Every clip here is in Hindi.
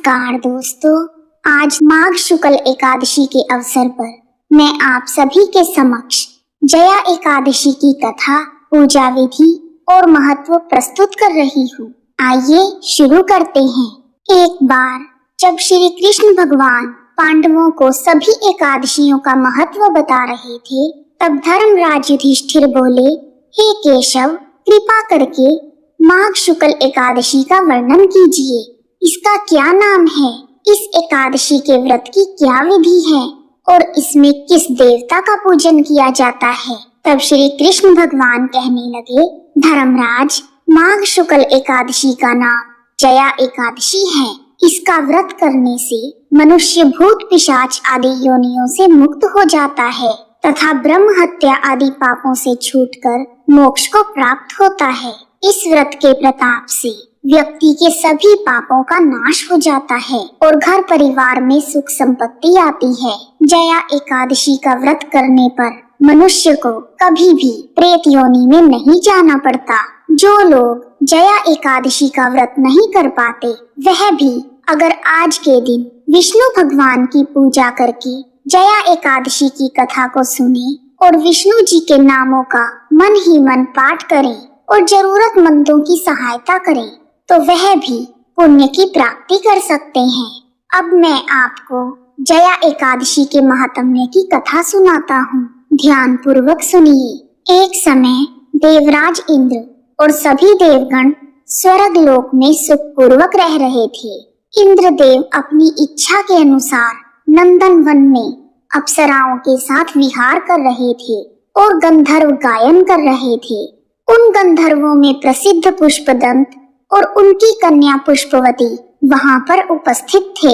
नमस्कार दोस्तों, आज माघ शुक्ल एकादशी के अवसर पर मैं आप सभी के समक्ष जया एकादशी की कथा, पूजा विधि और महत्व प्रस्तुत कर रही हूँ। आइए शुरू करते हैं। एक बार जब श्री कृष्ण भगवान पांडवों को सभी एकादशियों का महत्व बता रहे थे, तब धर्मराज युधिष्ठिर बोले, हे केशव, कृपा करके माघ शुक्ल एकादशी का वर्णन कीजिए। इसका क्या नाम है, इस एकादशी के व्रत की क्या विधि है और इसमें किस देवता का पूजन किया जाता है। तब श्री कृष्ण भगवान कहने लगे, धर्मराज, माघ शुक्ल एकादशी का नाम जया एकादशी है। इसका व्रत करने से मनुष्य भूत पिशाच आदि योनियों से मुक्त हो जाता है तथा ब्रह्म हत्या आदि पापों से छूटकर मोक्ष को प्राप्त होता है। इस व्रत के प्रताप से व्यक्ति के सभी पापों का नाश हो जाता है और घर परिवार में सुख संपत्ति आती है। जया एकादशी का व्रत करने पर मनुष्य को कभी भी प्रेत योनि में नहीं जाना पड़ता। जो लोग जया एकादशी का व्रत नहीं कर पाते, वह भी अगर आज के दिन विष्णु भगवान की पूजा करके जया एकादशी की कथा को सुने और विष्णु जी के नामों का मन ही मन पाठ करें और जरूरतमंदों की सहायता करें, तो वह भी पुण्य की प्राप्ति कर सकते हैं। अब मैं आपको जया एकादशी के महात्म्य की कथा सुनाता हूँ। ध्यान पूर्वक सुनिए। एक समय देवराज इंद्र और सभी देवगण स्वर्ग लोक में सुख पूर्वक रह रहे थे। इंद्रदेव अपनी इच्छा के अनुसार नंदन वन में अप्सराओं के साथ विहार कर रहे थे और गंधर्व गायन कर रहे थे। उन गंधर्वों में प्रसिद्ध पुष्पदंत और उनकी कन्या पुष्पवती वहां पर उपस्थित थे।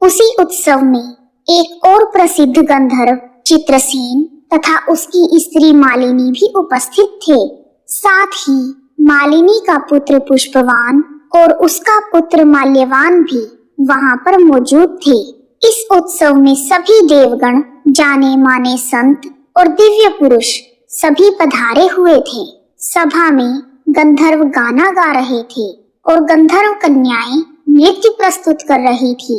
उसी उत्सव में एक और प्रसिद्ध गंधर्व चित्रसेन तथा उसकी स्त्री मालिनी भी उपस्थित थे। साथ ही मालिनी का पुत्र पुष्पवान और उसका पुत्र माल्यवान भी वहां पर मौजूद थे। इस उत्सव में सभी देवगण, जाने माने संत और दिव्य पुरुष सभी पधारे हुए थे। सभा में गंधर्व गाना गा रहे थे और गंधर्व कन्याएं नृत्य प्रस्तुत कर रही थी।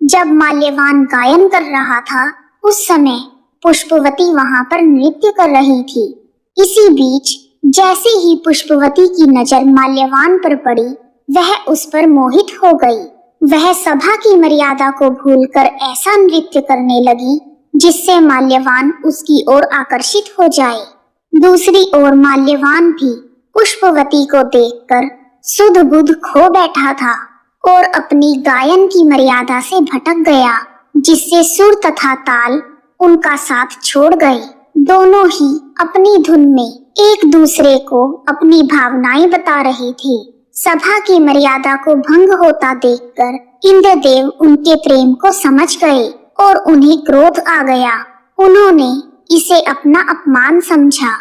जब माल्यवान गायन कर रहा था, उस समय पुष्पवती वहां पर नृत्य कर रही थी। इसी बीच जैसे ही पुष्पवती की नजर माल्यवान पर पड़ी, वह उस पर मोहित हो गई। वह सभा की मर्यादा को भूलकर ऐसा नृत्य करने लगी जिससे माल्यवान उसकी ओर आकर्षित हो जाए। दूसरी ओर माल्यवान भी पुष्पवती को देखकर सुध बुध खो बैठा था और अपनी गायन की मर्यादा से भटक गया, जिससे सुर तथा ताल उनका साथ छोड़ गए। दोनों ही अपनी धुन में एक दूसरे को अपनी भावनाएं बता रहे थे। सभा की मर्यादा को भंग होता देखकर इंद्रदेव उनके प्रेम को समझ गए और उन्हें क्रोध आ गया। उन्होंने इसे अपना अपमान समझा।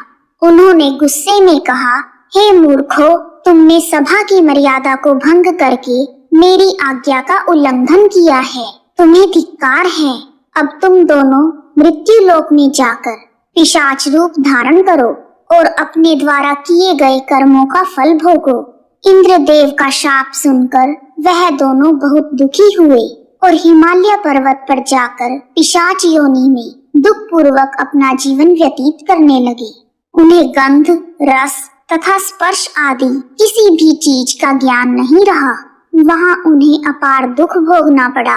उन्होंने गुस्से में कहा, हे मूर्खो, तुमने सभा की मर्यादा को भंग करके मेरी आज्ञा का उल्लंघन किया है। तुम्हें धिक्कार है। अब तुम दोनों मृत्यु लोक में जाकर पिशाच रूप धारण करो और अपने द्वारा किए गए कर्मों का फल भोगो। इंद्रदेव का शाप सुनकर वह दोनों बहुत दुखी हुए और हिमालय पर्वत पर जाकर पिशाच योनि में दुख पूर्वक अपना जीवन व्यतीत करने लगे। उन्हें गंध, रस तथा स्पर्श आदि किसी भी चीज का ज्ञान नहीं रहा। वहां उन्हें अपार दुख भोगना पड़ा।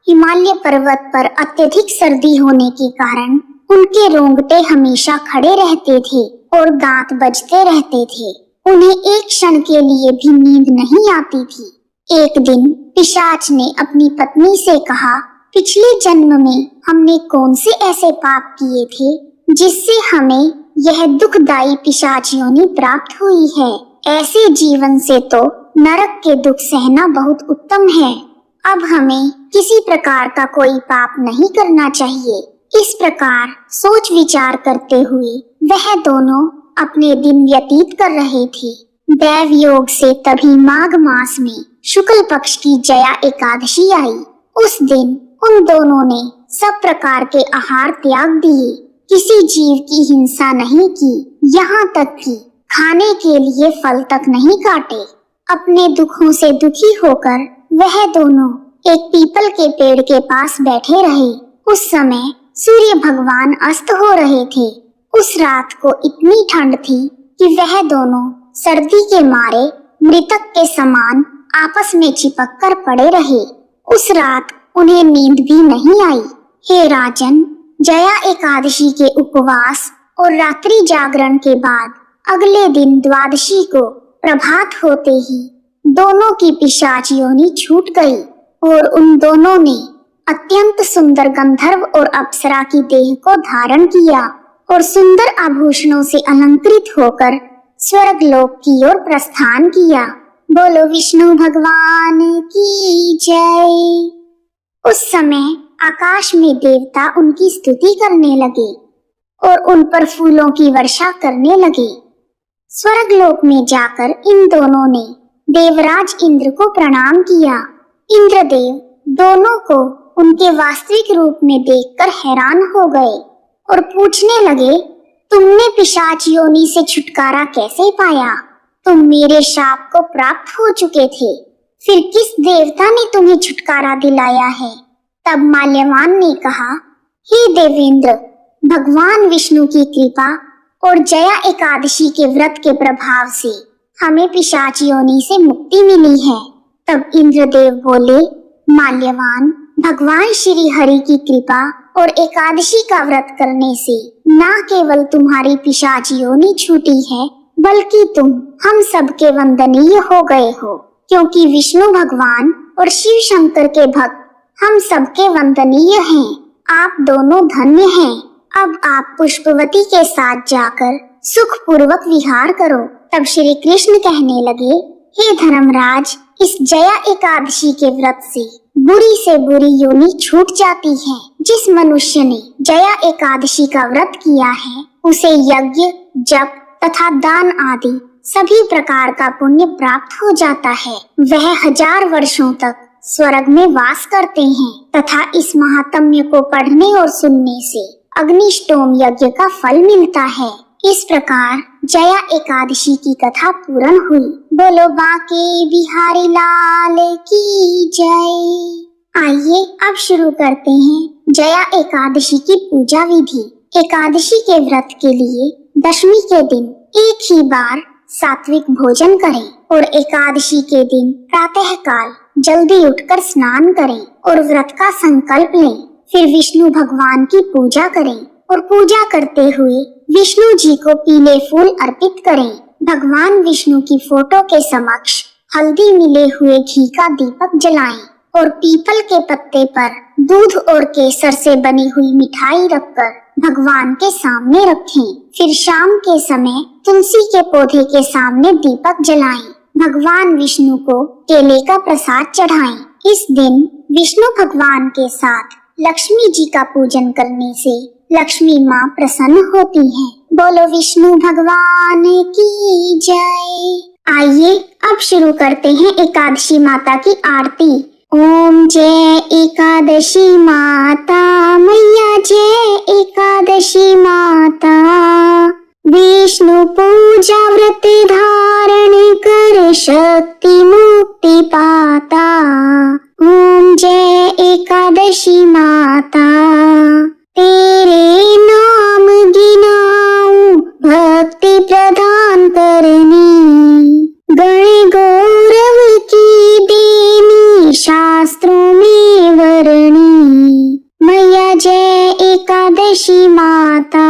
हिमालय पर्वत पर अत्यधिक सर्दी होने के कारण उनके रोंगटे हमेशा खड़े रहते थे और दांत बजते रहते थे। उन्हें एक क्षण के लिए भी नींद नहीं आती थी। एक दिन पिशाच ने अपनी पत्नी से कहा, पिछले जन्म में हमने कौन से ऐसे पाप किए थे जिससे हमें यह दुखदायी पिशाच योनि प्राप्त हुई है। ऐसे जीवन से तो नरक के दुख सहना बहुत उत्तम है। अब हमें किसी प्रकार का कोई पाप नहीं करना चाहिए। इस प्रकार सोच विचार करते हुए वह दोनों अपने दिन व्यतीत कर रहे थे। दैव योग से तभी माघ मास में शुक्ल पक्ष की जया एकादशी आई। उस दिन उन दोनों ने सब प्रकार के आहार त्याग दिए, किसी जीव की हिंसा नहीं की, यहाँ तक कि खाने के लिए फल तक नहीं काटे। अपने दुखों से दुखी होकर वह दोनों एक पीपल के पेड़ के पास बैठे रहे। उस समय सूर्य भगवान अस्त हो रहे थे। उस रात को इतनी ठंड थी कि वह दोनों सर्दी के मारे मृतक के समान आपस में चिपक कर पड़े रहे। उस रात उन्हें नींद भी नहीं आई। हे राजन, जया एकादशी के उपवास और रात्रि जागरण के बाद अगले दिन द्वादशी को प्रभात होते ही दोनों की पिशाच योनि छूट गई और उन दोनों ने अत्यंत सुंदर गंधर्व और अप्सरा की देह को धारण किया और सुंदर आभूषणों से अलंकृत होकर स्वर्ग लोक की ओर प्रस्थान किया। बोलो विष्णु भगवान की जय। उस समय आकाश में देवता उनकी स्तुति करने लगे और उन पर फूलों की वर्षा करने लगे। स्वर्ग लोक में जाकर इन दोनों ने देवराज इंद्र को प्रणाम किया। इंद्रदेव दोनों को उनके वास्तविक रूप में देखकर हैरान हो गए और पूछने लगे, तुमने पिशाच योनि से छुटकारा कैसे पाया? तुम मेरे शाप को प्राप्त हो चुके थे, फिर किस देवता ने तुम्हें छुटकारा दिलाया है? तब माल्यवान ने कहा, हे देवेंद्र, भगवान विष्णु की कृपा और जया एकादशी के व्रत के प्रभाव से हमें पिशाच योनि से मुक्ति मिली है। तब इंद्रदेव बोले, माल्यवान, भगवान श्री हरि की कृपा और एकादशी का व्रत करने से न केवल तुम्हारी पिशाच योनि छूटी है, बल्कि तुम हम सबके वंदनीय हो गए हो, क्योंकि विष्णु भगवान और शिव शंकर के भक्त हम सबके वंदनीय हैं। आप दोनों धन्य हैं। अब आप पुष्पवती के साथ जाकर सुख पूर्वक विहार करो। तब श्री कृष्ण कहने लगे, हे धर्मराज, इस जया एकादशी के व्रत से बुरी योनि छूट जाती है। जिस मनुष्य ने जया एकादशी का व्रत किया है, उसे यज्ञ, जप तथा दान आदि सभी प्रकार का पुण्य प्राप्त हो जाता है। वह 1000 वर्षों तक स्वर्ग में वास करते हैं तथा इस महात्म्य को पढ़ने और सुनने से अग्निष्टोम यज्ञ का फल मिलता है। इस प्रकार जया एकादशी की कथा पूर्ण हुई। बोलो बांके बिहारी लाल की जय। आइए अब शुरू करते हैं जया एकादशी की पूजा विधि। एकादशी के व्रत के लिए दशमी के दिन एक ही बार सात्विक भोजन करें और एकादशी के दिन प्रातः काल जल्दी उठकर स्नान करें और व्रत का संकल्प लें। फिर विष्णु भगवान की पूजा करें और पूजा करते हुए विष्णु जी को पीले फूल अर्पित करें। भगवान विष्णु की फोटो के समक्ष हल्दी मिले हुए घी का दीपक जलाएं और पीपल के पत्ते पर दूध और केसर से बनी हुई मिठाई रखकर भगवान के सामने रखें। फिर शाम के समय तुलसी के पौधे के सामने दीपक जलाएं। भगवान विष्णु को केले का प्रसाद चढ़ाएं। इस दिन विष्णु भगवान के साथ लक्ष्मी जी का पूजन करने से लक्ष्मी माँ प्रसन्न होती हैं। बोलो विष्णु भगवान की जय। आइए अब शुरू करते हैं एकादशी माता की आरती। ओम जय एकादशी माता मैया, जय एकादशी माता। विष्णु पूजा व्रत धारण कर शक्ति मुक्ति पाता। ओम जय एकादशी माता, तेरे नाम गिनाऊं भक्ति प्रदान करनी। गण गौरव की देनी शास्त्रों में वर्णी। मैया जय एकादशी माता।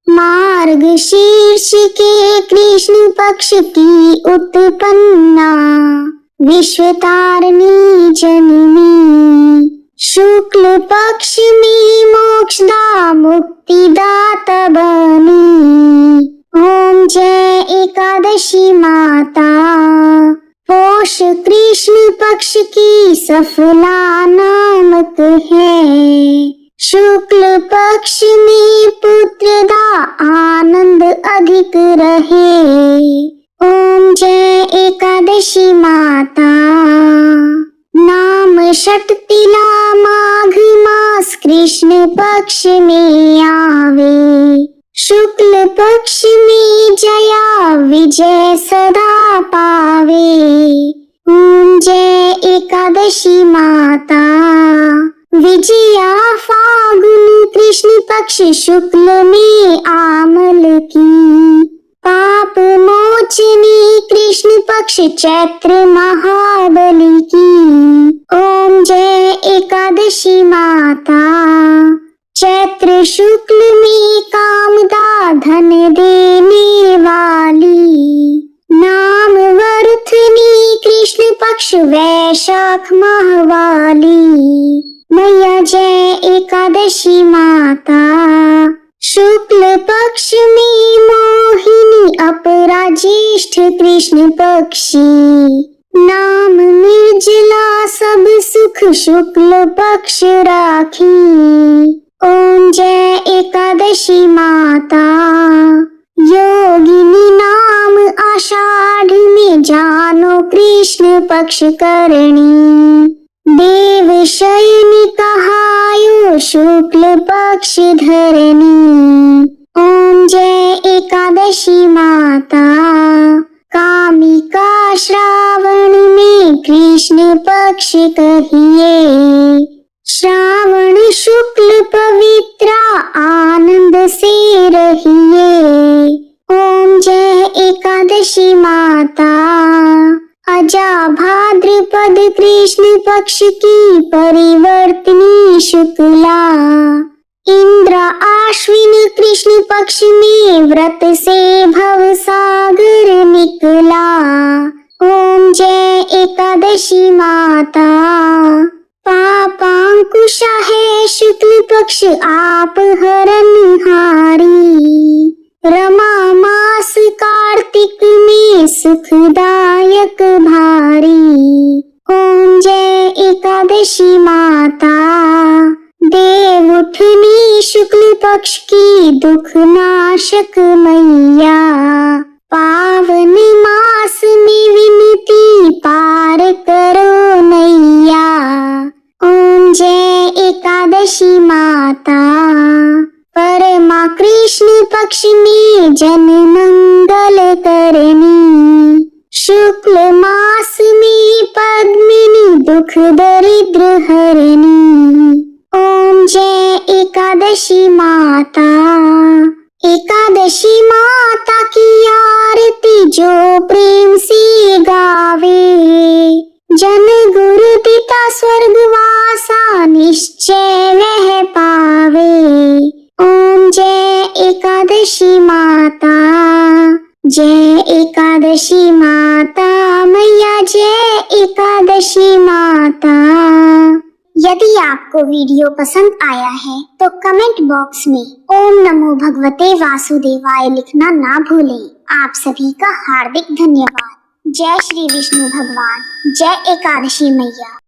मार्ग शीर्ष के कृष्ण पक्ष की उत्पन्ना, विश्व तारिणी जननी। शुक्ल पक्ष में मोक्षदा मुक्तिदाता बनी। ओम जय एकादशी माता। पोष कृष्ण पक्ष की सफला नामक है। शुक्ल पक्ष में पुत्रदा आनंद अधिक रहे। ओम जय एकादशी माता। नाम षटतिला माघ मास कृष्ण पक्ष में आवे। शुक्ल पक्ष में जया विजय सदा पावे। ओम जय एकादशी माता। विजया फागुन कृष्ण पक्ष शुक्ल में आमल की। पाप मोचनी कृष्ण पक्ष चैत्र महाबली की। ओम जय एकादशी माता। चैत्र शुक्ल में कामदा धन देने वाली। नाम वरुथनी कृष्ण पक्ष वैशाख माहवाली। मैया जय एकादशी माता। शुक्ल पक्ष में मोहिनी अपरा ज्येष्ठ कृष्ण पक्षी। नाम निर्जला सब सुख शुक्ल पक्ष राखी। ओम जय एकादशी माता। योगिनी नाम आषाढ़ में जानो कृष्ण पक्ष करणी। देव शयनी कहायो शुक्ल पक्ष धरणी। ओम जय एकादशी माता। कामिका श्रावण में कृष्ण पक्ष कहिए। श्रावण शुक्ल पवित्रा आनंद से रहिए। ओम जय एकादशी माता। अजा भाद्रपद कृष्ण पक्ष की परिवर्तनी शुक्ला। इंद्र आश्विन कृष्ण पक्ष में व्रत से भव सागर निकला। ओम जय एकादशी माता। पापांकुशा है शुक्ल पक्ष आप हरनहारी। रमा मास कार्तिक में सुखदायक भारी। ओम जय एकादशी माता। देव उठनी शुक्ल पक्ष की दुख नाशक मैया। पावन मास में विनती पार करो नैया। ओम जय एकादशी माता। परमा कृष्ण पक्ष में जन मंगल करनी। शुक्ल मास में पद्मिनी दुख दरिद्र हरनी। ओम जय एकादशी माता। एकादशी माता की आरती जो प्रेम से गावे। जन गुरु पिता स्वर्गवासा निश्चय वह पावे। ओम जय एकादशी माता। जय एकादशी माता। मैया जय एकादशी माता। यदि आपको वीडियो पसंद आया है तो कमेंट बॉक्स में ओम नमो भगवते वासुदेवाय लिखना ना भूलें। आप सभी का हार्दिक धन्यवाद। जय श्री विष्णु भगवान। जय एकादशी मैया।